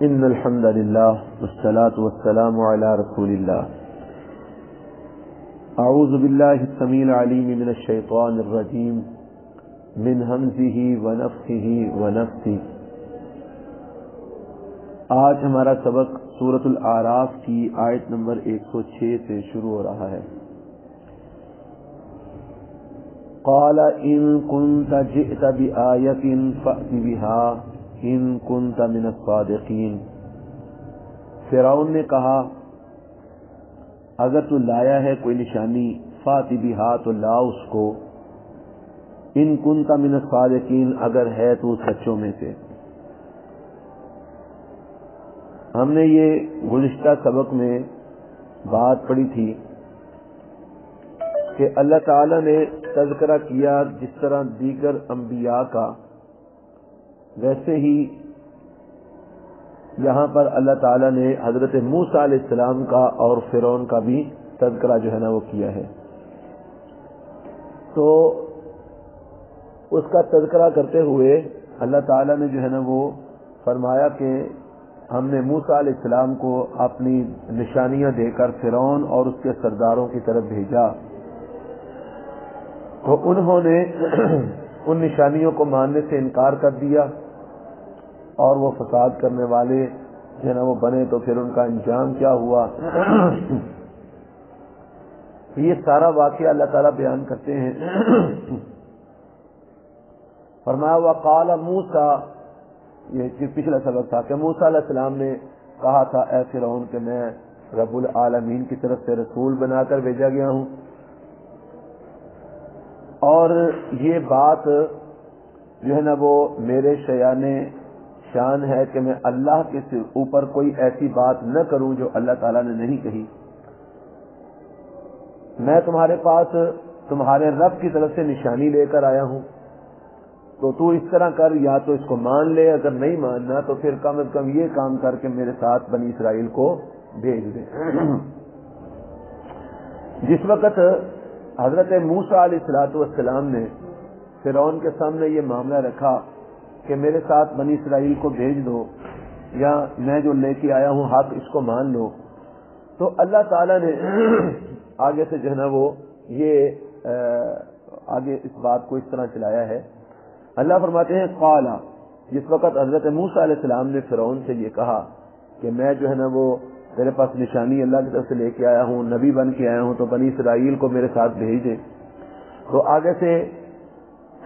ان الحمد لله والصلاة والسلام على رسول الله. اعوذ بالله السميع العليم من الشيطان الرجيم من همزه ونفخه ونفثه. آج ہمارا سبق سورۃ الاعراف کی آیت نمبر 106 سے شروع ہو رہا ہے. قال ان كنت جئت بآية فأت بها ان كنت من الصادقين. فرعون نے کہا اگر تو لایا ہے کوئی نشانی فأت بها تو لا اس کو، ان كنت من الصادقين اگر ہے تو سچوں میں سے. ہم نے یہ گزشتہ سبق میں بات پڑھی تھی کہ اللہ تعالی نے تذکرہ کیا جس طرح دیگر انبیاء کا، ویسے ہی یہاں پر اللہ تعالی نے حضرت موسیٰ علیہ السلام کا اور فرعون کا بھی تذکرہ جو ہے نا وہ کیا ہے. تو اس کا تذکرہ کرتے ہوئے اللہ تعالی نے جو ہے نا وہ فرمایا کہ ہم نے موسیٰ علیہ السلام کو اپنی نشانیاں دے کر فرعون اور اس کے سرداروں کی طرف بھیجا، تو انہوں نے ان نشانیوں کو ماننے سے انکار کر دیا اور وہ فساد کرنے والے جو ہے نا وہ بنے. تو پھر ان کا انجام کیا ہوا یہ سارا واقعہ اللہ تعالیٰ بیان کرتے ہیں. فرمایا وقال موسیٰ، یہ پچھلا سبق تھا کہ موسیٰ علیہ السلام نے کہا تھا اے فرعون کہ میں رب العالمین کی طرف سے رسول بنا کر بھیجا گیا ہوں، اور یہ بات جو ہے نا وہ میرے شایان شان ہے کہ میں اللہ کے اوپر کوئی ایسی بات نہ کروں جو اللہ تعالیٰ نے نہیں کہی. میں تمہارے پاس تمہارے رب کی طرف سے نشانی لے کر آیا ہوں، تو تو اس طرح کر، یا تو اس کو مان لے، اگر نہیں ماننا تو پھر کم از کم یہ کام کر کے میرے ساتھ بنی اسرائیل کو بھیج دے. جس وقت حضرت موسیٰ علیہ السلام نے فرعون کے سامنے یہ معاملہ رکھا کہ میرے ساتھ بنی اسرائیل کو بھیج دو یا میں جو لے کے آیا ہوں حق اس کو مان لو، تو اللہ تعالیٰ نے آگے سے جو ہے نا وہ یہ آگے اس بات کو اس طرح چلایا ہے. اللہ فرماتے ہیں قال، جس وقت حضرت موسیٰ علیہ السلام نے فرعون سے یہ کہا کہ میں جو ہے نا وہ تیرے پاس نشانی اللہ کی طرف سے لے کے آیا ہوں، نبی بن کے آیا ہوں، تو بنی اسرائیل کو میرے ساتھ بھیج دے. تو آگے سے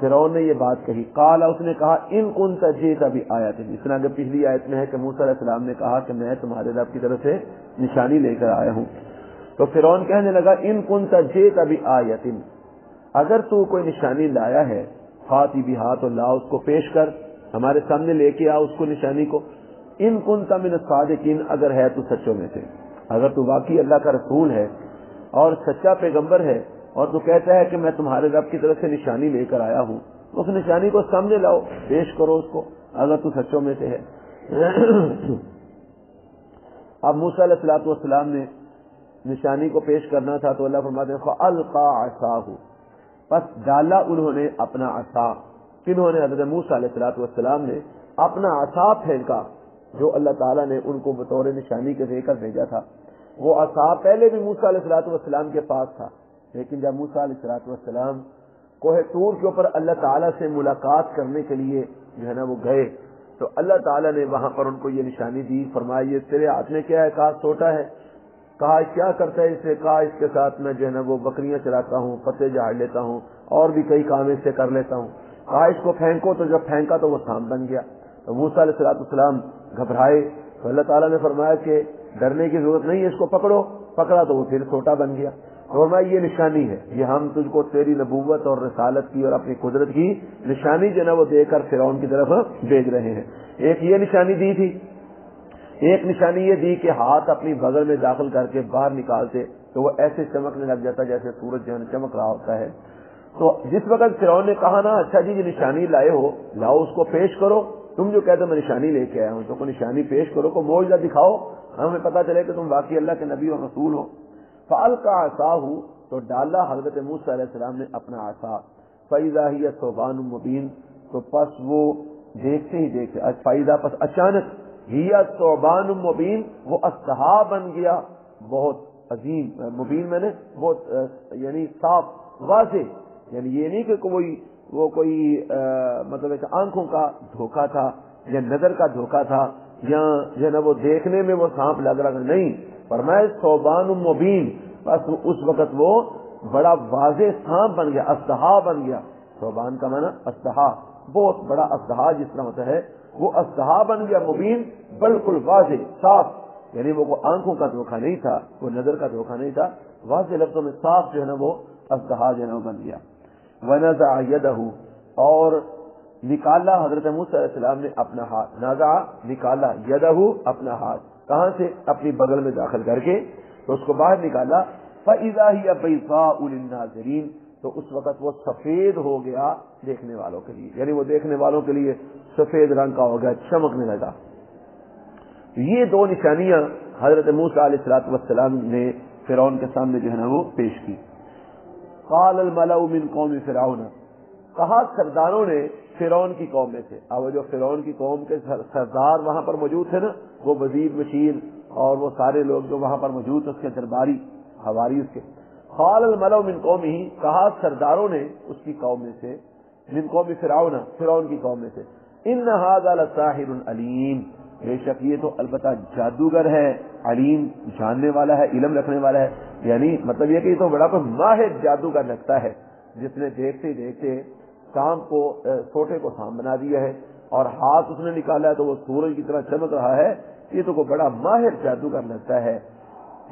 فرعون نے یہ بات کہی. قال، اس نے کہا ان كنت جئت بآية، اس طرح کہ پچھلی آیت میں ہے کہ موسیٰ علیہ السلام نے کہا کہ میں تمہارے رب کی طرف سے نشانی لے کر آیا ہوں. تو فرعون کہنے لگا ان كنت جئت بآية، اگر تو کوئی نشانی لایا ہے فأت بها تو لا اس کو پیش کر، ہمارے سامنے لے کے آ اس کو نشانی کو. ان كنت من الصادقین، اگر ہے تو سچوں میں سے، اگر تو واقعی اللہ کا رسول ہے اور سچا پیغمبر ہے اور تو کہتا ہے کہ میں تمہارے رب کی طرف سے نشانی لے کر آیا ہوں، اس نشانی کو سامنے لاؤ، پیش کرو اس کو اگر تو سچوں میں سے ہے. اب موسیٰ علیہ السلام نے نشانی کو پیش کرنا تھا تو اللہ فرماتے ہیں فألقى عصاه، پس ڈالا انہوں نے اپنا عصا. کنہوں نے؟ حضرت موسیٰ علیہ السلام نے اپنا عصا پھینکا جو اللہ تعالیٰ نے ان کو بطور نشانی کے دے کر بھیجا تھا. وہ عصا پہلے بھی موسیٰ علیہ السلام کے پاس تھا، لیکن جب موسیٰ علیہ السلام کوہ طور کے اوپر اللہ تعالیٰ سے ملاقات کرنے کے لیے جو ہے نا وہ گئے تو اللہ تعالیٰ نے وہاں پر ان کو یہ نشانی دی. فرمایا یہ تیرے ہاتھ میں کیا ہے؟ کہا سوٹا ہے. کہا کیا کرتا ہے اسے؟ کہا اس کے ساتھ میں جو ہے نا وہ بکریاں چراتا ہوں، پتے جھاڑ لیتا ہوں اور بھی کئی کام اس سے کر لیتا ہوں. کہا اس کو پھینکو، تو جب پھینکا تو وہ سانپ بن گیا. تو موسیٰ علیہ السلام گھبرائے تو اللہ تعالیٰ نے فرمایا کہ ڈرنے کی ضرورت نہیں ہے، اس کو پکڑو. پکڑا تو وہ پھر چھوٹا بن گیا. فرمایا یہ نشانی ہے، یہ ہم تجھ کو تیری نبوت اور رسالت کی اور اپنی قدرت کی نشانی جو ہے نا وہ دے کر فرعون کی طرف بھیج رہے ہیں. ایک یہ نشانی دی تھی، ایک نشانی یہ دی کہ ہاتھ اپنی بغل میں داخل کر کے باہر نکالتے تو وہ ایسے چمکنے لگ جاتا جیسے سورج جو ہے چمک رہا ہوتا ہے. تو جس وقت فرعون نے کہا نا اچھا جی یہ نشانی لائے ہو، لاؤ اس کو پیش کرو، تم جو کہتے ہو میں نشانی لے کے آیا ہوں تو کوئی نشانی پیش کرو، کوئی معجزہ دکھاؤ، ہمیں پتہ چلے کہ تم واقعی اللہ کے نبی اور رسول ہو. فألقى عصاه، تو ڈالا حضرت موسیٰ علیہ السلام نے اپنا عصا. فإذا هي ثعبان مبین، تو پس وہ دیکھتے ہی دیکھتے فائدہ پس اچانک ہیا ثعبان مبین، وہ اصطحا بن گیا بہت عظیم، مبین میں نے بہت یعنی صاف واضح، یعنی یہ نہیں کہ کوئی مطلب ایک آنکھوں کا دھوکہ تھا یا نظر کا دھوکہ تھا یا جو ہے نا وہ دیکھنے میں وہ سانپ لگ رہا، نہیں، فرمایا ثعبان مبین، بس اس وقت وہ بڑا واضح سانپ بن گیا، اصطحا بن گیا۔ ثعبان کا معنی اصطحا، بہت بڑا اصطحا جس طرح ہوتا ہے، وہ اصطحا بن گیا، مبین بالکل واضح صاف، یعنی وہ کوئی آنکھوں کا دھوکہ نہیں تھا، کوئی نظر کا دھوکہ نہیں تھا، واضح لفظوں میں صاف جو ہے نا وہ اصطحا جو ہے نا وہ بن گیا۔ وَنَزَعَ يَدَهُ، اور نکالا حضرت موسیٰ علیہ السلام نے اپنا ہاتھ، نازع نکالا، یدہ اپنا ہاتھ، کہاں سے؟ اپنی بغل میں داخل کر کے، تو اس کو باہر نکالا، فَإِذَا هِيَ بَيْضَاءُ لِلنَّاظِرِينَ، تو اس وقت وہ سفید ہو گیا دیکھنے والوں کے لیے، یعنی وہ دیکھنے والوں کے لیے سفید رنگ کا ہو گیا، چمکنے لگا۔ یہ دو نشانیاں حضرت موسیٰ علیہ السلام نے فرعون کے سامنے جو ہے نا وہ پیش کی۔ قال الملأ من قوم فرعون، کہا سرداروں نے فرعون کی قوم میں سے، اب جو فرعون کی قوم کے سردار وہاں پر موجود تھے نا، وہ وزیر مشیر اور وہ سارے لوگ جو وہاں پر موجود، اس کے درباری حواری اس کے، قال الملأ من قومہ، کہا سرداروں نے اس کی قوم میں سے، من قوم فرعون، فرعون کی قوم میں سے، ان ھذا لساحر علیم، بے شک یہ تو البتہ جادوگر ہے، علیم جاننے والا ہے، علم رکھنے والا ہے، یعنی مطلب یہ کہ یہ تو بڑا کوئی ماہر جادوگر لگتا ہے، جس نے دیکھتے دیکھتے سانپ کو سوٹے کو سانپ بنا دیا ہے اور ہاتھ اس نے نکالا ہے تو وہ سورج کی طرح چمک رہا ہے، یہ تو کوئی بڑا ماہر جادوگر لگتا ہے،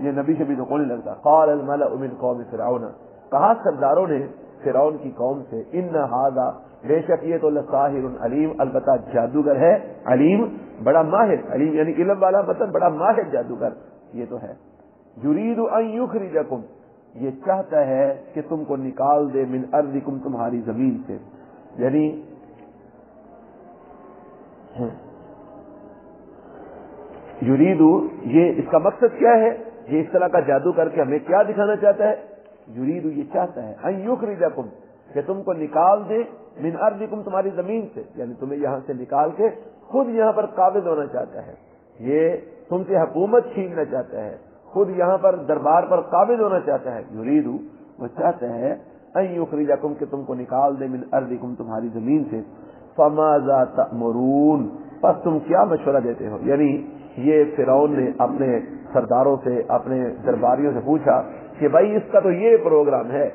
یہ نبی شبی تو کون نہیں لگتا۔ قال الملأ من قوم فرعون، کہا سرداروں نے فرعون کی قوم سے، ان ھذا، بے شک یہ تو لساحر علیم، البتہ جادوگر ہے، علیم بڑا ماہر، علیم یعنی علم والا، مطلب بڑا ماہر جادوگر یہ تو ہے، یرید ان یخرجکم، یہ چاہتا ہے کہ تم کو نکال دے، من ارضکم، تمہاری زمین سے، یعنی یریدو، یہ اس کا مقصد کیا ہے، یہ اس طرح کا جادو کر کے ہمیں کیا دکھانا چاہتا ہے، یریدو یہ چاہتا ہے، ان یخرجکم، کہ تم کو نکال دے، من ارضکم، تمہاری زمین سے، یعنی تمہیں یہاں سے نکال کے خود یہاں پر قابض ہونا چاہتا ہے، یہ تم سے حکومت چھیننا چاہتا ہے، خود یہاں پر دربار پر قابض ہونا چاہتا ہے، یریدو وہ چاہتا ہے، ان یخرجکم، کہ تم کو نکال دے، من ارضکم، تمہاری زمین سے، فماذا تأمرون، پس تم کیا مشورہ دیتے ہو، یعنی یہ فرعون نے اپنے سرداروں سے، اپنے درباریوں سے پوچھا کہ بھائی اس کا تو یہ پروگرام ہے،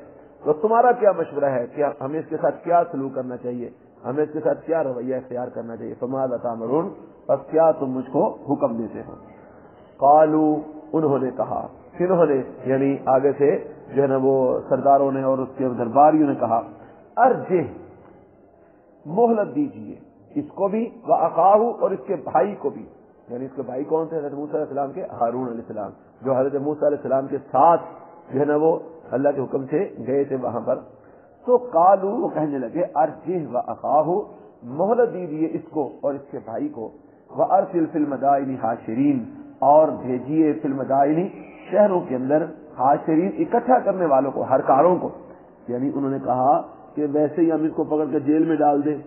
تو تمہارا کیا مشورہ ہے کہ ہمیں اس کے ساتھ کیا سلوک کرنا چاہیے، ہمیں اس کے ساتھ کیا رویہ اختیار کرنا چاہیے، فماذا تأمرون، پس کیا تم مجھ کو حکم دیتے ہو۔ قالوا، انہوں نے کہا، کنہوں نے، یعنی آگے سے جو ہے نا وہ سرداروں نے اور اس کے درباریوں نے کہا، ارجہ، مہلت دیجیے اس کو بھی، واخاہ، اور اس کے بھائی کو بھی، یعنی اس کے بھائی کون تھے؟ حضرت موسیٰ علیہ السلام کے ہارون علیہ السلام، جو حضرت موسیٰ علیہ السلام کے ساتھ جو ہے نا وہ اللہ کے حکم سے گئے تھے وہاں پر، تو قالوا، وہ کہنے لگے، ارجہ واخاہ، مہلت دیجیے اس کو اور اس کے بھائی کو، وارسل فی المدائن حاشرین، اور بھیجیے فی المدائن، شہروں کے اندر، حاشرین، اکٹھا کرنے والوں کو، ہرکاروں کو، یعنی انہوں نے کہا کہ ویسے ہی ہم اس کو پکڑ کے جیل میں ڈال دیں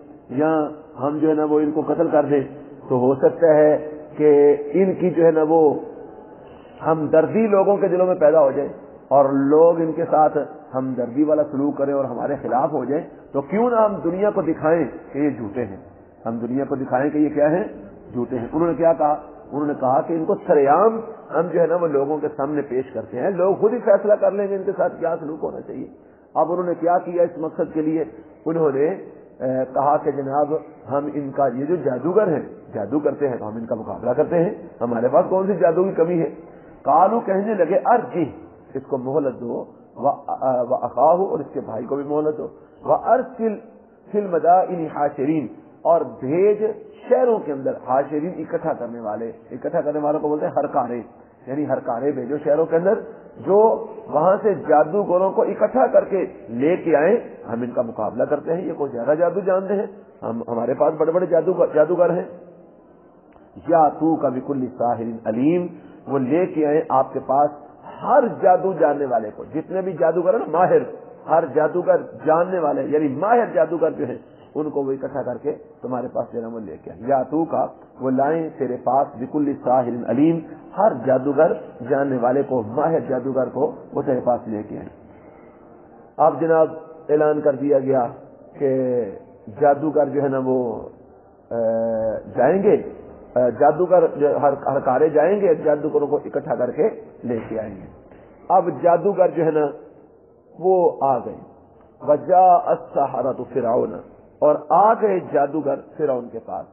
یا ہم جو ہے نا وہ ان کو قتل کر دیں تو ہو سکتا ہے کہ ان کی جو ہے نا وہ ہمدردی لوگوں کے دلوں میں پیدا ہو جائے اور لوگ ان کے ساتھ ہمدردی والا سلوک کریں اور ہمارے خلاف ہو جائیں، تو کیوں نہ ہم دنیا کو دکھائیں کہ یہ جھوٹے ہیں، ہم دنیا کو دکھائیں کہ یہ کیا ہیں، جھوٹے ہیں۔ انہوں نے کیا کہا؟ انہوں نے کہا کہ ان کو سر عام ہم جو ہے نا وہ لوگوں کے سامنے پیش کرتے ہیں، لوگ خود ہی فیصلہ کر لیں گے ان کے ساتھ کیا سلوک ہونا چاہیے۔ اب انہوں نے کیا کیا اس مقصد کے لیے؟ انہوں نے کہا کہ جناب ہم ان کا یہ جو جادوگر ہیں، جادو کرتے ہیں تو ہم ان کا مقابلہ کرتے ہیں، ہمارے پاس کون سی جادو کی کمی ہے۔ قالوا، کہنے لگے، ارجہ، اس کو مہلت دو، واخاہ، اور اس کے بھائی کو بھی مہلت دو، وارسل فی المدائن حاشرین، اور بھیج شہروں کے اندر، حاشرین اکٹھا کرنے والے، اکٹھا کرنے والوں کو بولتے ہیں ہرکارے، یعنی ہرکارے بھیجو شہروں کے اندر جو وہاں سے جادوگروں کو اکٹھا کر کے لے کے آئیں، ہم ان کا مقابلہ کرتے ہیں، یہ کوئی زیادہ جادو جانتے ہیں، ہمارے پاس بڑے بڑے جادوگر ہیں۔ یا تو کا بکل ساحر علیم، وہ لے کے آئیں آپ کے پاس ہر جادو جاننے والے کو، جتنے بھی جادوگر ہیں نا، ماہر، ہر جادوگر جاننے والے، یعنی ماہر جادوگر جو ہیں ان کو وہ اکٹھا کر کے تمہارے پاس وہ لے کے آئیں، یا تو کا وہ لائیں تیرے پاس بکل ساحر علیم، ہر جادوگر جاننے والے کو، ماہر جادوگر کو وہ تیرے پاس لے کے آئیں۔ اب جناب اعلان کر دیا گیا کہ جادوگر جو ہے نا وہ جائیں گے، جادوگر ہر کارے جائیں گے، جادوگروں کو اکٹھا کر کے لے کے آئیں گے۔ اب جادوگر جو ہے نا وہ آ گئے، وجاء السحرۃ فرعون، اور آ گئے جادوگر فرعون کے پاس۔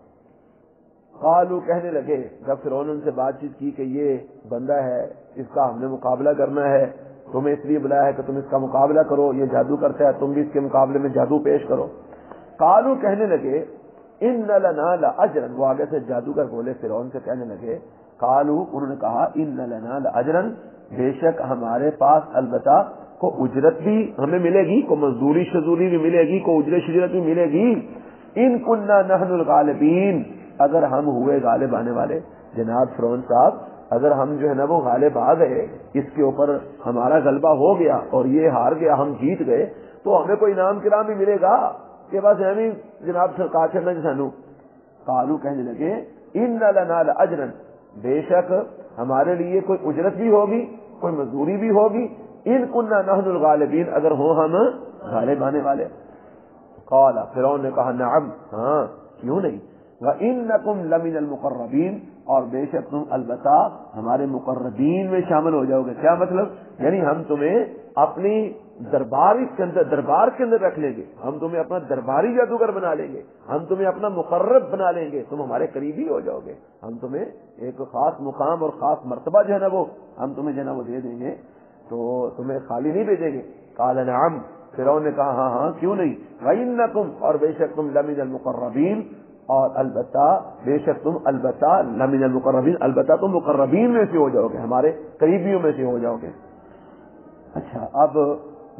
قالوا، کہنے لگے جب فرعون ان سے بات چیت کی کہ یہ بندہ ہے، اس کا ہم نے مقابلہ کرنا ہے، تمہیں اس لیے بلایا ہے کہ تم اس کا مقابلہ کرو، یہ جادو کرتا ہے، تم بھی اس کے مقابلے میں جادو پیش کرو۔ قالوا، کہنے لگے ان لنا لاجرا، وہ آگے سے جادوگر بولے فرعون سے کہنے لگے، قالوا، انہوں نے کہا ان لنا لاجرا، بے شک ہمارے پاس البتہ کو اجرت بھی ہمیں ملے گی، کو مزدوری شزوری بھی ملے گی، کو اجرت شجرت بھی ملے گی، ان کننا نحن الغالبین، اگر ہم ہوئے غالب آنے والے۔ جناب فرعون صاحب، اگر ہم جو ہے نا وہ غالب آ گئے، اس کے اوپر ہمارا غلبہ ہو گیا اور یہ ہار گیا، ہم جیت گئے، تو ہمیں کوئی انعام کرام بھی ملے گا کہ بس ہمیں جناب سرکار چڑھنا سانو۔ قالو، کہنے لگے ان لنا لاجرا، بے شک ہمارے لیے کوئی اجرت بھی ہوگی، کوئی مزدوری بھی ہوگی، ان کننا نحن الغالبین، اگر ہوں ہم غالب آنے والے۔ قال، فرعون نے کہا نعم، ہاں کیوں نہیں، وَإِنَّكُمْ لَمِنَ الْمُقَرَّبِينَ، اور بے شک تم البتہ ہمارے مقربین میں شامل ہو جاؤ گے۔ کیا مطلب؟ یعنی ہم تمہیں اپنی دربار کے اندر رکھ لیں گے، ہم تمہیں اپنا درباری جادوگر بنا لیں گے، ہم تمہیں اپنا مقرب بنا لیں گے، تم ہمارے قریبی ہو جاؤ گے، ہم تمہیں ایک خاص مقام اور خاص مرتبہ جو ہے نا وہ ہم تمہیں جو ہے نا وہ دے دیں گے، تو تمہیں خالی نہیں بھیجیں گے۔ قال نعم، فرعون نے کہا ہاں ہاں کیوں نہیں، وَإِنَّكُمْ، اور بے شک تم لَمِنَ الْمُقَرَّبِينَ، اور البتہ بے شک تم البتہ لَمِنَ الْمُقَرَّبِينَ، البتہ تم مقربین میں سے ہو جاؤ گے، ہمارے قریبیوں میں سے ہو جاؤ گے۔ اچھا، اب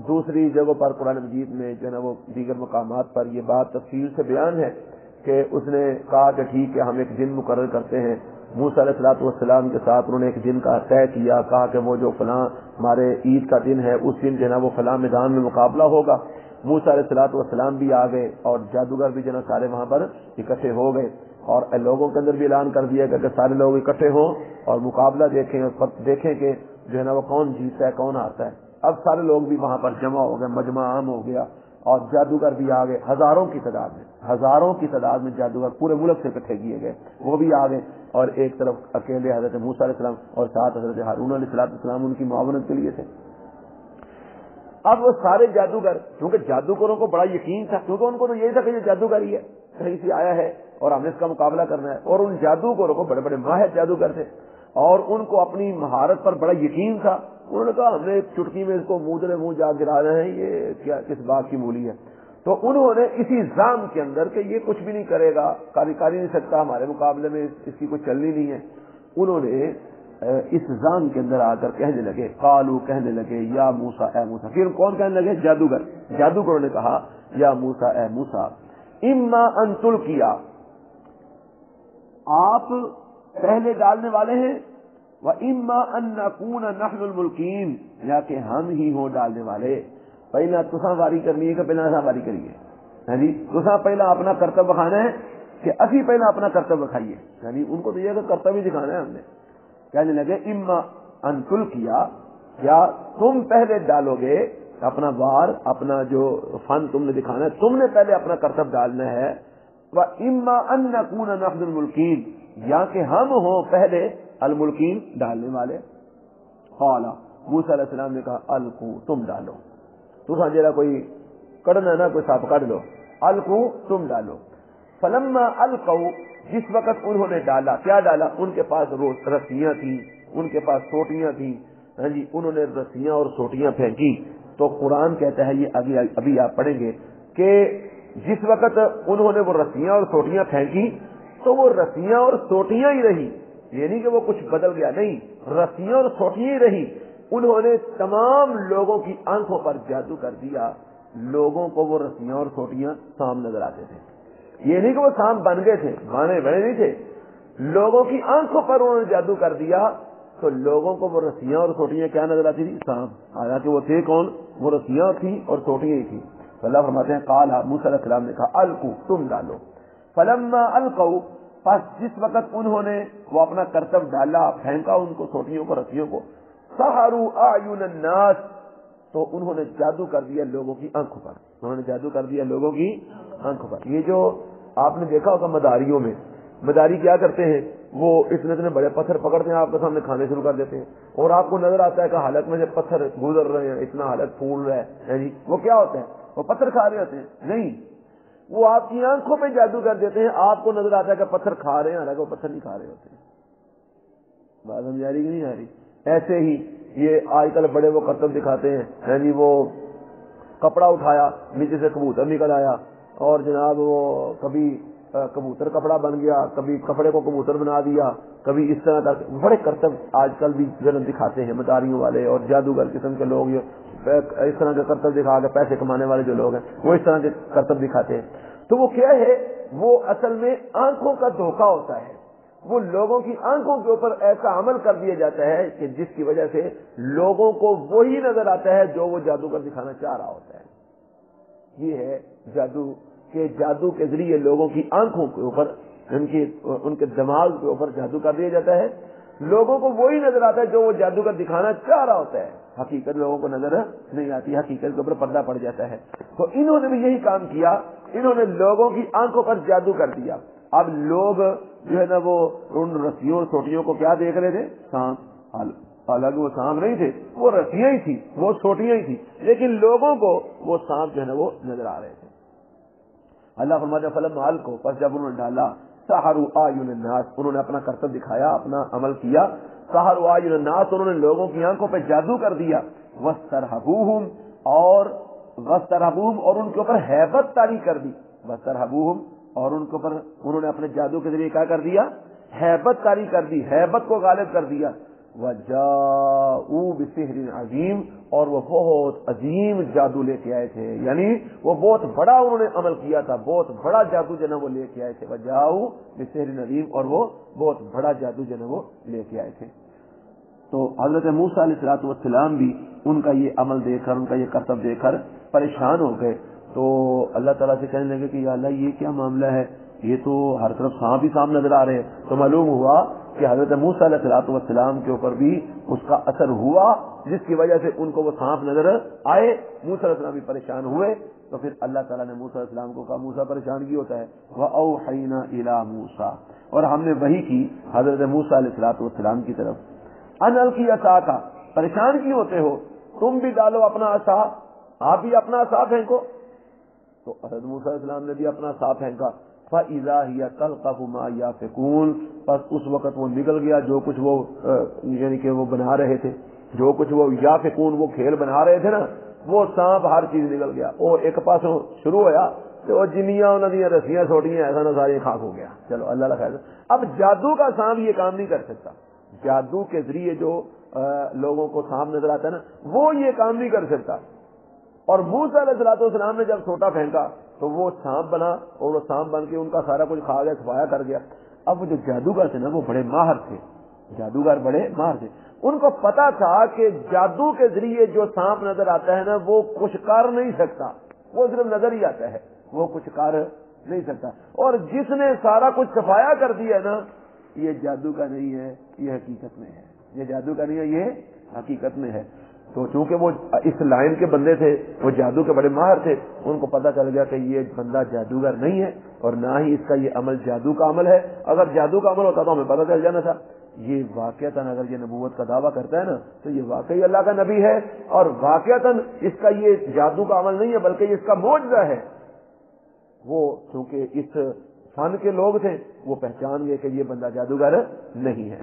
دوسری جگہوں پر قرآن مجید میں جو ہے نا وہ دیگر مقامات پر یہ بات تفصیل سے بیان ہے کہ اس نے کہا کہ ٹھیک ہے ہم ایک دن مقرر کرتے ہیں، موسیٰ علیہ الصلوۃ والسلام کے ساتھ انہوں نے ایک دن کا طے کیا، کہا کہ وہ جو فلاں ہمارے عید کا دن ہے اس دن جو ہے نا وہ فلاں میدان میں مقابلہ ہوگا۔ موسیٰ علیہ الصلوۃ والسلام بھی آ گئے اور جادوگر بھی جو ہے نا سارے وہاں پر اکٹھے ہو گئے، اور لوگوں کے اندر بھی اعلان کر دیا کہ سارے لوگ اکٹھے ہوں اور مقابلہ دیکھیں اور دیکھیں کہ جو ہے نا وہ کون جیتتا ہے کون ہارتا ہے۔ اب سارے لوگ بھی وہاں پر جمع ہو گئے، مجمع عام ہو گیا، اور جادوگر بھی آ گئے، ہزاروں کی تعداد میں جادوگر پورے ملک سے اکٹھے کیے گئے، وہ بھی آ گئے، اور ایک طرف اکیلے حضرت موسیٰ علیہ السلام اور ساتھ حضرت ہارون علیہ السلام ان کی معاونت کے لیے تھے۔ اب وہ سارے جادوگر، کیونکہ جادوگروں کو بڑا یقین تھا، کیونکہ ان کو تو یہی تھا کہ یہ جادوگر ہی ہے، کہیں سے آیا ہے اور ہم نے اس کا مقابلہ کرنا ہے، اور ان جادوگروں کو بڑے بڑے ماہر جادوگر تھے اور ان کو اپنی مہارت پر بڑا یقین تھا۔ انہوں نے کہا ہم نے ایک چٹکی میں اس کو منہ جا گرانا ہے، یہ کیا کس بات کی مولی ہے۔ تو انہوں نے اسی زام کے اندر کہ یہ کچھ بھی نہیں کرے گا، کاری نہیں سکتا ہمارے مقابلے میں، اس کی کوئی چلنی نہیں ہے، انہوں نے اس زام کے اندر آ کر کہنے لگے، قالو، کہنے لگے یا موسیٰ، اے موسیٰ۔ پھر کون کہنے لگے؟ جادوگروں نے کہا یا موسیٰ، اے موسیٰ، اما ان تلقیا، آپ پہلے ڈالنے والے ہیں، وَإِمَّا أَن نَّكُونَ نَحْنُ الْمُلْقِينَ، یا کہ ہم ہی ہوں ڈالنے والے۔ پہلا تساں واری کرنی ہے کہ پہلا اساں واری کریے؟ یعنی تساں پہلا اپنا کرتب دکھانا ہے کہ اسی پہلا اپنا کرتب دکھائیے؟ یعنی ان کو تو یہ کہ کرتب ہی دکھانا ہے ہم نے۔ کہنے لگے اما ان تلقیا، یا تم پہلے ڈالو گے اپنا وار، اپنا جو فن تم نے دکھانا ہے، تم نے پہلے اپنا کرتب ڈالنا ہے، وَإِمَّا أَن نَّكُونَ نَحْنُ الْمُلْقِينَ، یا کہ ہم ہوں پہلے الملکین ڈالنے والے۔ قال، موسیٰ علیہ السلام نے کہا القو، تم ڈالو، تو جرا کوئی کڑنا نہ کوئی سانپ کڑ لو، القو، تم ڈالو۔ فلما القوا، جس وقت انہوں نے ڈالا، کیا ڈالا؟ ان کے پاس رسیاں تھیں، ان کے پاس سوٹیاں تھیں، ہاں جی، انہوں نے رسیاں اور سوٹیاں پھینکی۔ تو قرآن کہتا ہے، یہ ابھی آپ پڑھیں گے کہ جس وقت انہوں نے وہ رسیاں اور سوٹیاں پھینکی تو وہ رسیاں اور سوٹیاں ہی رہی، یہ نہیں کہ وہ کچھ بدل گیا، نہیں، رسیاں اور سوٹیاں ہی رہی۔ انہوں نے تمام لوگوں کی آنکھوں پر جادو کر دیا، لوگوں کو وہ رسیاں اور سوٹیاں سام نظر آتے تھے، یہ نہیں کہ وہ سام بن گئے تھے، بانے بنے نہیں تھے، لوگوں کی آنکھوں پر انہوں نے جادو کر دیا، تو لوگوں کو وہ رسیاں اور سوٹیاں کیا نظر آتی تھی؟ سام، حالانکہ وہ تھے کون؟ وہ رسیاں تھیں اور سوٹیاں ہی تھیں۔ تو اللہ فرماتے ہیں قال موسیٰ علیہ السلام نے کہا القوا تم ڈالو، فلما القوا پس جس وقت انہوں نے وہ اپنا کرتب ڈالا، پھینکا ان کو سوٹیوں کو رسیوں کو، سحروا اعین الناس تو انہوں نے جادو کر دیا لوگوں کی آنکھوں پر، انہوں نے جادو کر دیا لوگوں کی آنکھوں پر۔ یہ جو آپ نے دیکھا ہوگا مداریوں میں، مداری کیا کرتے ہیں، وہ اتنے بڑے پتھر پکڑتے ہیں آپ کے سامنے کھانے شروع کر دیتے ہیں، اور آپ کو نظر آتا ہے کہ حلق میں سے پتھر گزر رہے ہیں، اتنا حلق پھول رہا ہے جی، وہ کیا ہوتا ہے، وہ پتھر کھا رہے ہوتے ہیں؟ نہیں، وہ آپ کی آنکھوں پہ جادو کر دیتے ہیں، آپ کو نظر آتا ہے کہ پتھر کھا رہے ہیں، حالانکہ وہ پتھر نہیں کھا رہے ہوتے ہیں۔ بات سمجھ آ رہی کہ نہیں آ رہی؟ ایسے ہی یہ آج کل بڑے وہ کرتب دکھاتے ہیں، یعنی وہ کپڑا اٹھایا نیچے سے کبوتر نکل آیا، اور جناب وہ کبھی کبوتر کپڑا بن گیا، کبھی کپڑے کو کبوتر بنا دیا، کبھی اس طرح کا بڑے کرتب آج کل بھی جنم دکھاتے ہیں مداریوں والے اور جادوگر قسم کے لوگ، اس طرح کے کرتب دکھا کے پیسے کمانے والے جو لوگ ہیں وہ اس طرح کے کرتب دکھاتے ہیں۔ تو وہ کیا ہے، وہ اصل میں آنکھوں کا دھوکہ ہوتا ہے، وہ لوگوں کی آنکھوں کے اوپر ایسا عمل کر دیا جاتا ہے کہ جس کی وجہ سے لوگوں کو وہی نظر آتا ہے جو وہ جادوگر دکھانا چاہ رہا ہوتا ہے۔ یہ ہے جادو، کہ جادو کے ذریعے لوگوں کی آنکھوں کے اوپر، ان کے دماغ کے اوپر جادو کر دیا جاتا ہے، لوگوں کو وہی نظر آتا ہے جو وہ جادوگر دکھانا چاہ رہا ہوتا ہے، حقیقت لوگوں کو نظر نہیں آتی، حقیقت کے اوپر پردہ پڑ جاتا ہے۔ تو انہوں نے بھی یہی کام کیا، انہوں نے لوگوں کی آنکھوں پر جادو کر دیا۔ اب لوگ جو ہے نا وہ ان رسیوں سوٹیوں کو کیا دیکھ رہے تھے، سانپ، حالانکہ وہ سانپ نہیں تھے، وہ رسیاں ہی تھی، وہ سوٹیاں ہی تھی، لیکن لوگوں کو وہ سانپ جو ہے نا وہ نظر آ رہے تھے۔ اللہ فرماتے ہیں فلما القوا پس جب انہوں نے ڈالا، سحروا اعین الناس انہوں نے اپنا کرتب دکھایا، اپنا عمل کیا، سحروا اعین الناس انہوں نے لوگوں کی آنکھوں پہ جادو کر دیا، واسترهبوهم اور ان کے اوپر ہیبت طاری کر دی، واسترهبوهم اور ان کے اوپر انہوں نے اپنے جادو کے ذریعے کیا کر دیا، ہیبت طاری کر دی، ہیبت کو غالب کر دیا، وجاءوا بسحر عظیم اور وہ بہت عظیم جادو لے کے آئے تھے، یعنی وہ بہت بڑا انہوں نے عمل کیا تھا، بہت بڑا جادو جو ہے وہ لے کے آئے تھے، وجاءوا بسحر عظیم اور وہ بہت بڑا جادو جو ہے وہ لے کے آئے تھے۔ تو حضرت موسیٰ علیہ السلام بھی ان کا یہ عمل دیکھ کر، ان کا یہ کرتب دیکھ کر پریشان ہو گئے، تو اللہ تعالیٰ سے کہنے لگے کہ یا اللہ یہ کیا معاملہ ہے، یہ تو ہر طرف سانپ ہی سانپ نظر آ رہے ہیں۔ تو معلوم ہوا کہ حضرت موسیٰ علیہ السلام کے اوپر بھی اس کا اثر ہوا، جس کی وجہ سے ان کو وہ سانپ نظر آئے، موسیٰ علیہ السلام بھی پریشان ہوئے۔ تو پھر اللہ تعالیٰ نے موسیٰ علیہ السلام کو کہا، موسیٰ پریشان کی ہوتا ہے، وَأَوْحَيْنَا إِلَىٰ مُوسَىٰ اور ہم نے وحی کی حضرت موسیٰ علیہ السلام کی طرف، ان القی عصاک پریشان کی ہوتے ہو، تم بھی ڈالو اپنا عصا، آپ بھی اپنا عصا پھینکو۔ تو حضرت موسیٰ علیہ السلام نے بھی اپنا عصا پھینکا، فَإِذَا هِيَ تَلْقَفُ مَا يَأْفِكُونَ بس اس وقت وہ نکل گیا جو کچھ وہ یعنی کہ وہ بنا رہے تھے، جو کچھ وہ یافکون وہ کھیل بنا رہے تھے نا، وہ سانپ ہر چیز نکل گیا، اور ایک پاسوں شروع ہوا تو وہ جنیاں انہوں نے رسیاں چھوٹیاں ایسا نہ ساری خاک ہو گیا۔ چلو اللہ خیر۔ اب جادو کا سانپ یہ کام نہیں کر سکتا، جادو کے ذریعے جو لوگوں کو سانپ نظر آتا ہے نا وہ یہ کام نہیں کر سکتا۔ اور موسیٰ علیہ السلام نے جب چھوٹا پھینکا تو وہ سانپ بنا، اور وہ سانپ بن کے ان کا سارا کچھ کھا گیا، صفایا کر گیا۔ اب وہ جو جادوگر تھے نا وہ بڑے ماہر تھے، جادوگر بڑے ماہر تھے، ان کو پتا تھا کہ جادو کے ذریعے جو سانپ نظر آتا ہے نا وہ کچھ کر نہیں سکتا، وہ صرف نظر ہی آتا ہے، وہ کچھ کر نہیں سکتا۔ اور جس نے سارا کچھ صفایا کر دیا نا یہ جادو کا نہیں ہے، یہ حقیقت میں ہے، یہ جادو کا نہیں ہے، یہ حقیقت میں ہے۔ تو چونکہ وہ اس لائن کے بندے تھے، وہ جادو کے بڑے ماہر تھے، ان کو پتا چل گیا کہ یہ بندہ جادوگر نہیں ہے اور نہ ہی اس کا یہ عمل جادو کا عمل ہے۔ اگر جادو کا عمل ہوتا تو ہمیں پتا چل جانا تھا۔ یہ واقعتاً اگر یہ نبوت کا دعویٰ کرتا ہے نا تو یہ واقعی اللہ کا نبی ہے، اور واقعتاً اس کا یہ جادو کا عمل نہیں ہے بلکہ اس کا معجزہ ہے۔ وہ چونکہ اس فن کے لوگ تھے وہ پہچان گئے کہ یہ بندہ جادوگر نہیں ہے۔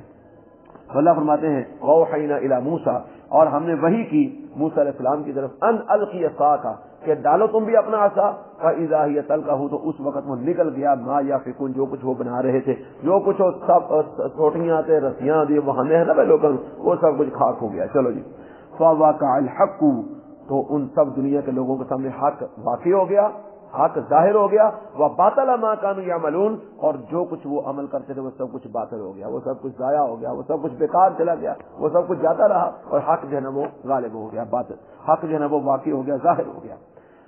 اللہ فرماتے ہیں وَأَوْحَيْنَا إِلَىٰ مُوسَىٰ اور ہم نے وحی کی موسیٰ علیہ السلام کی طرف، ان القی عصاک کہ ڈالو تم بھی اپنا عصا، فَإِذَا هِيَ تَلْقَفُ تو اس وقت وہ نکل گیا، مَا يَأْفِكُونَ جو کچھ وہ بنا رہے تھے، جو کچھ وہ سب چھوٹیاں تھے، رسیاں دی، بہانے ہیں نا لوگوں، وہ سب کچھ خاک ہو گیا۔ چلو جی، فَوَقَعَ الْحَقُّ تو ان سب دنیا کے لوگوں کے سامنے حق واقع ہو گیا، حق ظاہر ہو گیا، وَبَاطَلَ مَا كَانُوا يَعْمَلُونَ اور جو کچھ وہ عمل کرتے تھے وہ سب کچھ باطل ہو گیا، وہ سب کچھ ضائع ہو گیا، وہ سب کچھ بیکار چلا گیا، وہ سب کچھ جاتا رہا، اور حق جو ہے نا وہ غالب ہو گیا، باطل حق جو ہے نا وہ واقع ہو گیا، ظاہر ہو گیا۔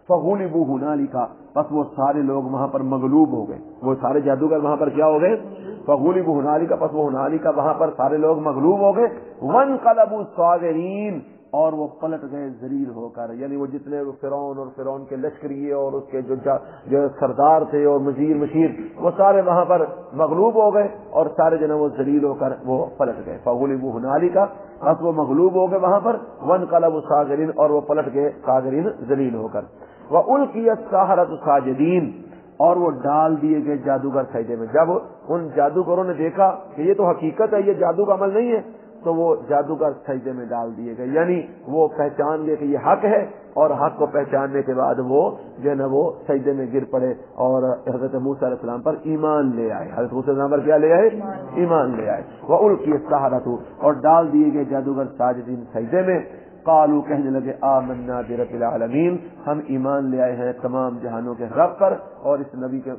فغلبوا هنالک، بس وہ سارے لوگ وہاں پر مغلوب ہو گئے، وہ سارے جادوگر وہاں پر کیا ہو گئے؟ فغلبوا هنالک، بس وہ ہنالک وہاں پر سارے لوگ مغلوب ہو گئے، وانقلبوا صاغرین، اور وہ پلٹ گئے ذلیل ہو کر، یعنی وہ جتنے فرعون اور فرعون کے لشکریے اور اس کے جو سردار تھے اور مشیر وہ سارے وہاں پر مغلوب ہو گئے اور سارے جو ہے وہ ذلیل ہو کر وہ پلٹ گئے۔ فغلبوا ہنالک، بس وہ مغلوب ہو گئے وہاں پر، وانقلبوا صاغرین، اور وہ پلٹ گئے صاغرین ذلیل ہو کر، وَأُلْقِيَ السَّحَرَةُ ساجدین، اور وہ ڈال دیے گئے جادوگر سجدے میں۔ جب ان جادوگروں نے دیکھا کہ یہ تو حقیقت ہے، یہ جادو کا عمل نہیں ہے، تو وہ جادوگر سجدے میں ڈال دیے گئے، یعنی وہ پہچان لے کہ یہ حق ہے، اور حق کو پہچاننے کے بعد وہ جو ہے نا وہ سجدے میں گر پڑے اور حضرت موسیٰ علیہ السلام پر ایمان لے آئے۔ حضرت موسیٰ علیہ السلام پر کیا لے آئے؟ ایمان لے آئے۔ وَأُلْقِيَ السَّحَرَةُ، اور ڈال دیے گئے جادوگر ساجدین سجدے میں، قالوا، کہنے لگے، آمنا برب العالمین، ہم ایمان لے آئے ہیں تمام جہانوں کے رب پر، اور اس نبی کے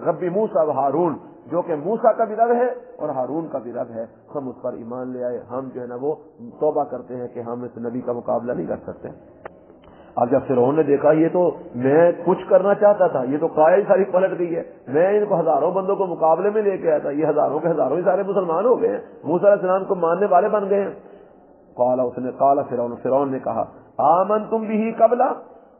رب موسیٰ و ہارون، جو کہ موسیٰ کا بھی رب ہے اور ہارون کا بھی رب ہے، ہم اس پر ایمان لے آئے۔ ہم جو ہے نا وہ توبہ کرتے ہیں کہ ہم اس نبی کا مقابلہ نہیں کر سکتے۔ اب جب فرعون نے دیکھا یہ تو میں کچھ کرنا چاہتا تھا، یہ تو قائل ساری پلٹ گئی ہے، میں ان کو ہزاروں بندوں کو مقابلے میں لے کے آیا تھا، یہ ہزاروں کے ہزاروں ہی سارے مسلمان ہو گئے ہیں، موسیٰ علیہ السلام کو ماننے والے بن گئے ہیں۔ قال فرعون نے کہا، آمنتم به قبل،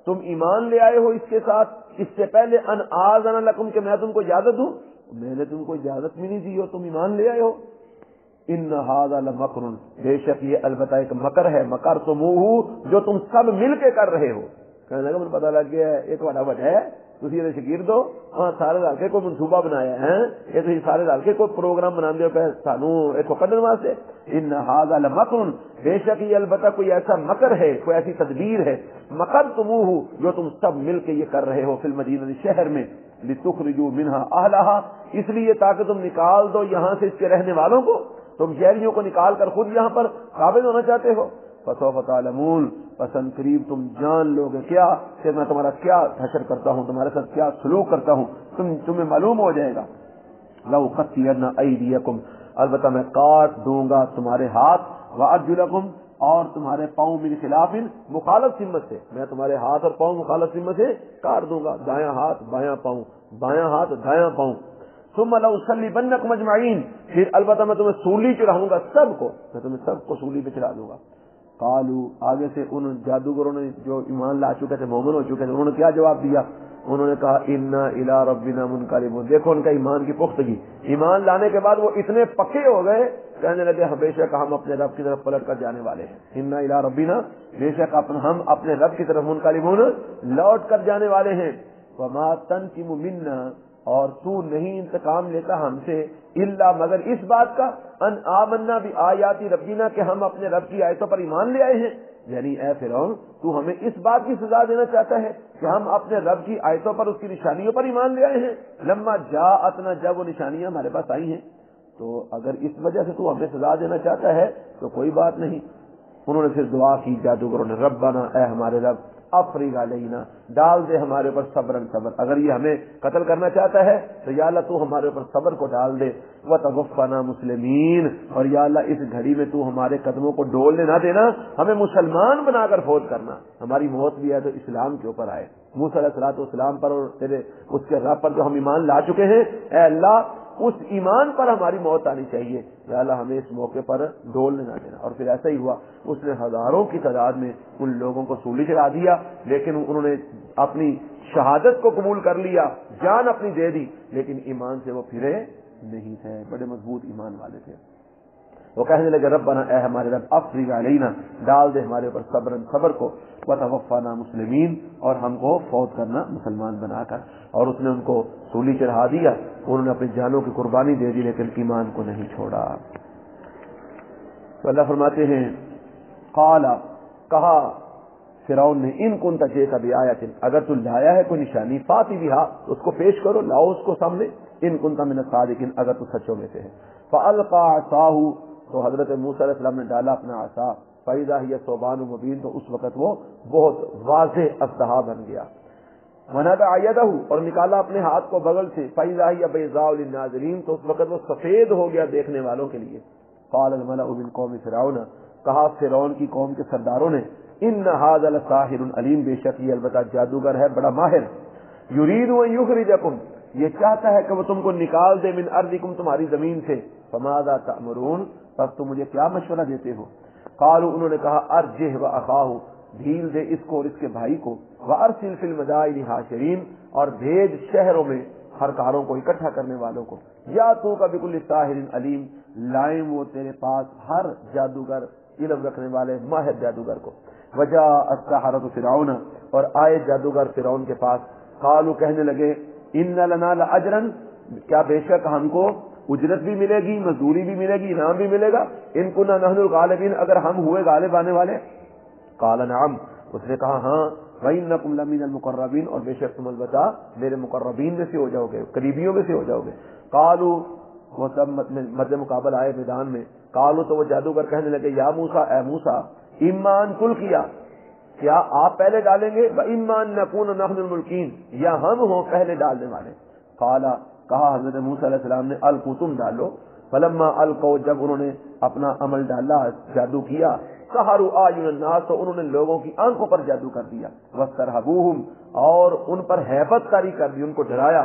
تم ایمان لے آئے ہو اس کے ساتھ اس سے پہلے، ان آذن لکم، کہ میں تم کو اجازت دوں، میں نے تم کو اجازت بھی نہیں دی اور تم ایمان لے آئے ہو۔ ان ھذا لمکر، بے شک یہ البتہ ایک مکر ہے، مکرتموہ، جو تم سب مل کے کر رہے ہو۔ کہنے لگا مجھے پتا لگ گیا ہے ایک بڑا وجہ ہے، تسی یہ شگرد ہو، ہاں سارے رل کے کوئی منصوبہ بنایا ہے، یہ تسی سارے رل کے کوئی پروگرام بنا دے پہ سانو ایتھوں کڈن واسطے۔ ان ھذا لمکر، بے شک یہ البتہ کوئی ایسا مکر ہے، کوئی ایسی تدبیر ہے، مکرتموہ، جو تم سب مل کے یہ کر رہے ہو، فی المدینہ، شہر میں، لتخرجوا منہا اہلہا، اس لیے تاکہ تم نکال دو یہاں سے اس کے رہنے والوں کو، تم شہریوں کو نکال کر خود یہاں پر قابض ہونا چاہتے ہو۔ فسوف تعلمون، پسند قریب تم جان لو گے کیا کہ میں تمہارا کیا حشر کرتا ہوں، تمہارے ساتھ کیا سلوک کرتا ہوں، تمہیں معلوم ہو جائے گا۔ لَأُقَطِّعَنَّ أَيْدِيَكُمْ، البتہ میں کاٹ دوں گا تمہارے ہاتھ، وَأَرْجُلَكُمْ، اور تمہارے پاؤں من خلاف، مخالف سمت سے، میں تمہارے ہاتھ اور پاؤں مخالف سمت سے کاٹ دوں گا، دایاں ہاتھ بایاں پاؤں، بایاں ہاتھ دایاں پاؤں۔ ثم لأصلبنکم اجمعین، پھر البتہ میں تمہیں سولی چڑھاؤں گا، سب کو، میں تمہیں سب کو سولی پہ چڑھا دوں گا۔ قالوا، آگے سے ان جادوگروں نے جو ایمان لا چکے تھے، مومن ہو چکے تھے، انہوں نے کیا جواب دیا؟ انہوں نے کہا انا الی ربنا منقلبون، دیکھو ان کا ایمان کی پختگی، ایمان لانے کے بعد وہ اتنے پکے ہو گئے، کہنے لگے بے شک ہم اپنے رب کی طرف پلٹ کر جانے والے ہیں، انا الی ربنا، بے شک ہم اپنے رب کی طرف منقلبون، لوٹ کر جانے والے ہیں۔ وما تنقم منا، اور تو نہیں انتقام لیتا ہم سے، الا مگر اس بات کا، ان آمنا بآیات ربنا، کہ ہم اپنے رب کی آیتوں پر ایمان لے آئے ہیں۔ یعنی اے فرعون، تو ہمیں اس بات کی سزا دینا چاہتا ہے کہ ہم اپنے رب کی آیتوں پر، اس کی نشانیوں پر ایمان لے آئے ہیں۔ لما جاءتنا، جب وہ نشانیاں ہمارے پاس آئی ہیں، تو اگر اس وجہ سے تو ہمیں سزا دینا چاہتا ہے تو کوئی بات نہیں۔ انہوں نے پھر دعا کی جادوگروں نے، ربنا، اے ہمارے رب، افرغ علینا، ڈال دے ہمارے اوپر صبرن، صبر، اگر یہ ہمیں قتل کرنا چاہتا ہے تو یا اللہ تو ہمارے اوپر صبر کو ڈال دے، وتوفنا مسلمین، اور یا اللہ اس گھڑی میں تو ہمارے قدموں کو ڈولنے نہ دینا، ہمیں مسلمان بنا کر فوت کرنا، ہماری موت بھی ہے تو اسلام کے اوپر آئے، موسیٰ علیہ السلام پر اور تیرے اس کے رب پر جو ہم ایمان لا چکے ہیں، اے اللہ اس ایمان پر ہماری موت آنی چاہیے، یا اللہ ہمیں اس موقع پر ڈولنے نہ دینا۔ اور پھر ایسا ہی ہوا، اس نے ہزاروں کی تعداد میں ان لوگوں کو سولی چڑھا دیا، لیکن انہوں نے اپنی شہادت کو قبول کر لیا، جان اپنی دے دی، لیکن ایمان سے وہ پھرے نہیں تھے، بڑے مضبوط ایمان والے تھے۔ وہ کہنے لگے ربنا، اے ہمارے رب، افرغ علینا، ڈال دے ہمارے اوپر صبرن، صبر کو، وتوفنا مسلمین، اور ہم کو فوت کرنا مسلمان بنا کر۔ اور اس نے ان کو سولی چڑھا دیا، انہوں نے اپنی جانوں کی قربانی دے دی لیکن ایمان کو نہیں چھوڑا۔ تو اللہ فرماتے ہیں قال، کہا فرعون نے، ان کنت جئت بآیۃ، اگر تو لایا ہے کوئی نشانی، فاتی بہا، اس کو پیش کرو، لاؤ اس کو سامنے، ان کنت من الصادقین، اگر تو سچوں میں سے ہے۔ فالقى عصاه، تو حضرت موسیٰ علیہ السلام نے ڈالا اپنا عصا، فاذا هي ثعبان مبین، تو اس وقت وہ بہت واضح اژدہا بن گیا۔ ونزع يده، اور نکالا اپنے ہاتھ کو بغل سے، فاذا هي بيضاء للناظرین، تو اس وقت وہ سفید ہو گیا دیکھنے والوں کے لیے۔ قال الملأ من قوم فرعون، کہا فرعون کی قوم کے سرداروں نے، ان ھذا لساحر علیم، بے شک یہ البتہ جادوگر ہے بڑا ماہر، یرید ان یخرجکم، یہ چاہتا ہے کہ وہ تم کو نکال دے، من ارضکم، تمہاری زمین سے، فماذا تأمرون، پس تم مجھے کیا مشورہ دیتے ہو؟ قالوا، انہوں نے کہا، ارجہ واخاہ، ڈھیل دے اس کو اور اس کے بھائی کو، وارسل فی المدائن حاشرین، اور بھیج شہروں میں ہر کاروں کو اکٹھا کرنے والوں کو، یا تو کا بکل ساحر علیم، لائیں وہ تیرے پاس ہر جادوگر علم رکھنے والے ماہر جادوگر کو، وجاء السحرۃ فرعون، اور آئے جادوگر فرعون کے پاس، قالوا، کہنے لگے، ان لنا لاجرا، کیا بے شک ہم کو اجرت بھی ملے گی، مزدوری بھی ملے گی، انعام بھی ملے گا، ان کنا نحن الغالبین، اگر ہم ہوئے غالب آنے والے؟ قال نعم، اس نے کہا ہاں، وَإِنَّكُمْ لَمِنَ الْمُقَرَّبِينَ، اور بے شک تم البتہ میرے مقربین میں سے ہو جاؤ گے، قریبیوں میں سے ہو جاؤ گے۔ قالوا، وہ سب مد مقابل آئے میدان میں، قالوا، تو وہ جادوگر کہنے لگے، یا موسیٰ، اے موسیٰ، اما ان تلقیا، کیا آپ پہلے ڈالیں گے، وَإِمَّا أَن نَّكُونَ نَحْنُ الْمُلْقِينَ، یا ہم ہوں پہلے ڈالنے والے۔ قال، کہا حضرت موسیٰ علیہ السلام نے، القوا، تم ڈالو۔ فلما القوا، جب انہوں نے اپنا عمل ڈالا، جادو کیا، سحروا اعین الناس، تو انہوں نے لوگوں کی آنکھوں پر جادو کر دیا، واسترهبوهم، اور ان پر ہیبت کاری کر دی، ان کو ڈرایا،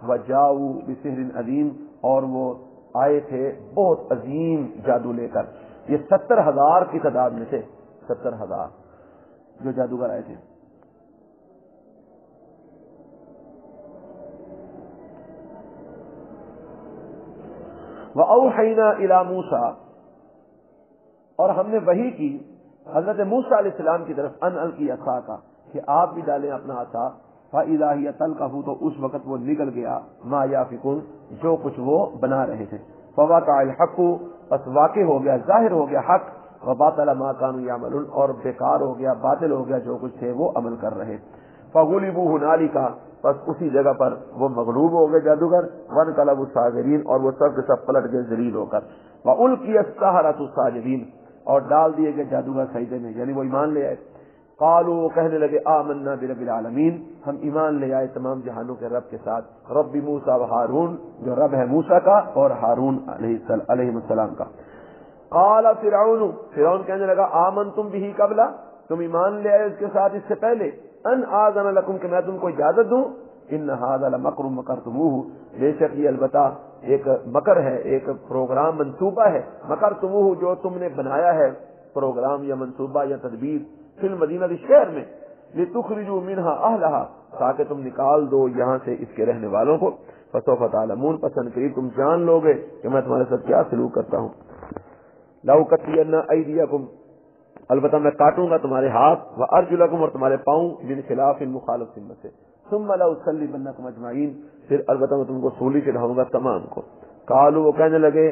وجاؤوا بسحر عظیم، اور وہ آئے تھے بہت عظیم جادو لے کر، یہ 70,000 کی تعداد میں سے 70,000 جو جادوگر آئے تھے۔ وَأَوْحَيْنَا إِلَى مُوسَىٰ، اور ہم نے وحی کی حضرت موسیٰ علیہ السلام کی طرف، ان القی عصاک، کہ آپ بھی ڈالیں اپنا عصا، فَإِذَا هِيَ تَلْقَفُ، تو اس وقت وہ نکل گیا، مَا يَأْفِكُونَ، جو کچھ وہ بنا رہے تھے، فَوَقَعَ الْحَقُّ، پس واقع ہو گیا، ظاہر ہو گیا حق، وَبَاطَلَ مَا كَانُوا يَعْمَلُونَ، اور بیکار ہو گیا، باطل ہو گیا جو کچھ تھے وہ عمل کر رہے۔ فَغُلِبُوا هُنَالِكَ، پس اسی جگہ پر وہ مغلوب ہو گئے جادوگر، وَانقَلَبُوا صَاغِرِينَ، اور وہ سب کے سب پلٹ گئے ذلیل ہو کر، وَأُلْقِيَ السَّحَرَةُ ساجدین، اور ڈال دیے گئے جادوگر سجدے میں، یعنی وہ ایمان لے آئے۔ قالوا، وہ کہنے لگے، آمنا برب العالمین، ہم ایمان لے آئے تمام جہانوں کے رب کے ساتھ، رب موسیٰ و ہارون، جو رب ہے موسیٰ کا اور ہارون علیہ السلام کا۔ قال فرعون، فرعون کہنے لگا، آمنتم به قبل، تم ایمان لے آئے اس کے ساتھ اس سے پہلے، ان آذن لکم، کہ میں تم کو اجازت دوں، ان ھذا لمکر مکرتموہ، بے شک یہ البتہ ایک مکر ہے، ایک پروگرام منصوبہ ہے، مکرتموہ، جو تم نے بنایا ہے، پروگرام یا منصوبہ یا تدبیر، فی المدینہ، شہر میں، لتخرجوا منہا اہلہا، تاکہ تم نکال دو یہاں سے اس کے رہنے والوں کو، فسوف تعلمون، پس ان قریب تم جان لو گے کہ میں تمہارے ساتھ کیا سلوک کرتا ہوں۔ لأقطعن ایدیکم، البتہ میں کاٹوں گا تمہارے ہاتھ، وارجلکم، اور تمہارے پاؤں، من خلاف مخالف سمت سے، ثم لأصلبنکم اجمعین، پھر البتہ میں تم کو سولی چڑھاؤں گا تمام کو۔ قالوا، وہ کہنے لگے،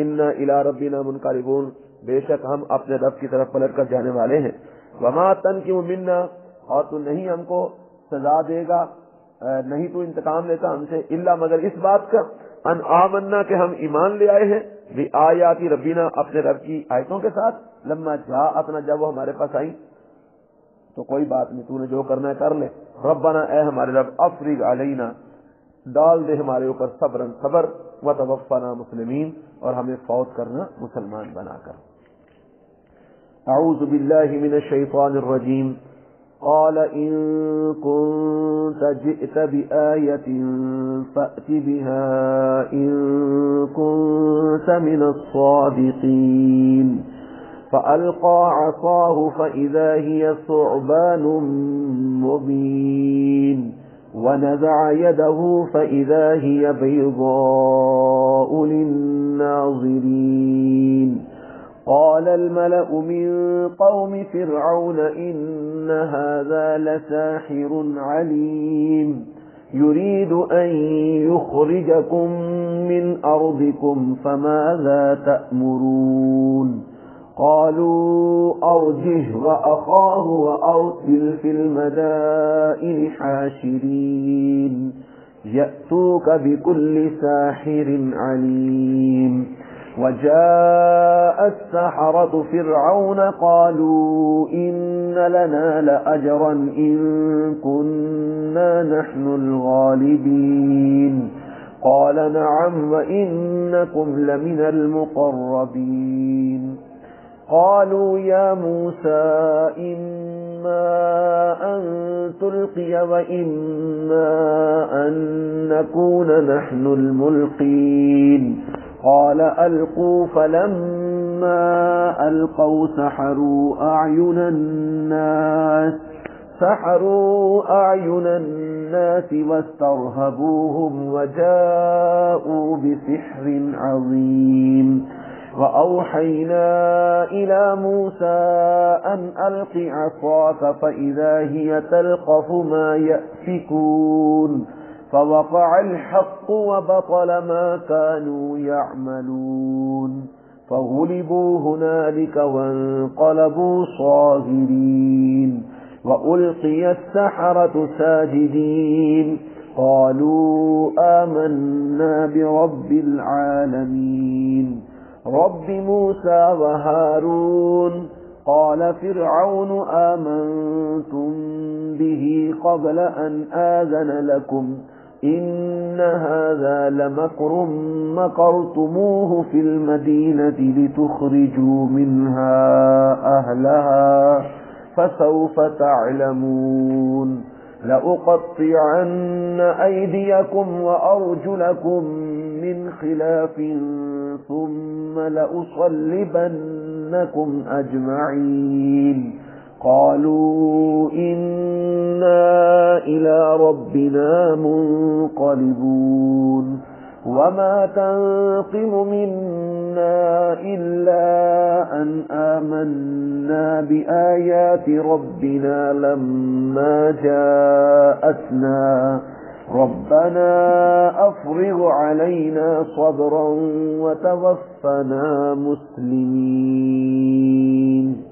انا الی ربنا منقلبون، بے شک ہم اپنے رب کی طرف پلٹ کر جانے والے ہیں، وما تنقم منا، اور تو نہیں ہم کو سزا دے گا، نہیں تو انتقام لیتا ہم سے، الا مگر اس بات کا، ان آمنا، کہ ہم ایمان لے آئے ہیں، بآیات ربنا، اپنے رب کی آیتوں کے ساتھ، لما جاءتنا، جب وہ ہمارے پاس آئیں، تو کوئی بات نہیں، تو نے جو کرنا ہے کر لے، ربنا، اے ہمارے رب، افرغ علینا، ڈال دے ہمارے اوپر صبرن، صبر، وتوفنا مسلمین، اور ہمیں فوت کرنا مسلمان بنا کر۔ اعوذ باللہ من الشیطان الرجیم، قال ان كنت جئت بآية فأت بها إن كنت من الصادقين، فألقى عصاه فإذا هي ثعبان مبين، ونزع يده فإذا هي بيضاء للناظرين، قال الملأ من قوم فرعون إن هذا لساحر عليم، يريد أن يخرجكم من أرضكم فماذا تأمرون؟ قالوا أرجه وأخاه وأرسل في المدائن حاشرين يأتوك بكل ساحر عليم، وجاء السحرة فرعون قالوا إن لنا لأجرا إن كنا نحن الغالبين، قال نعم وإنكم لمن المقربين، قالوا يا موسى إما أن تلقي وإما أن نكون نحن الملقين قال ألقوا فلما ألقوا سحروا أعين الناس واسترهبوهم وجاءوا بسحر عظيم وأوحينا إلى موسى أن ألق عصاك فإذا هي تلقف ما يأفكون فوقع الحق وبطل ما كانوا يعملون فغلبوا هنالك وانقلبوا صاغرين وألقي السحرة ساجدين قالوا آمنا برب العالمين رب موسى وهارون قال فرعون آمنتم به قبل أن آذن لكم إن هذا لمكر مكرتموه في المدينة لتخرجوا منها أهلها فسوف تعلمون لأقطعن أيديكم وأرجلكم من خلاف ثم لأصلبنكم أجمعين قالوا إنا إلى ربنا منقلبون وما تنقم منا إلا أن آمنا بآيات ربنا لما جاءتنا ربنا أفرغ علينا صبرا وتوفنا مسلمين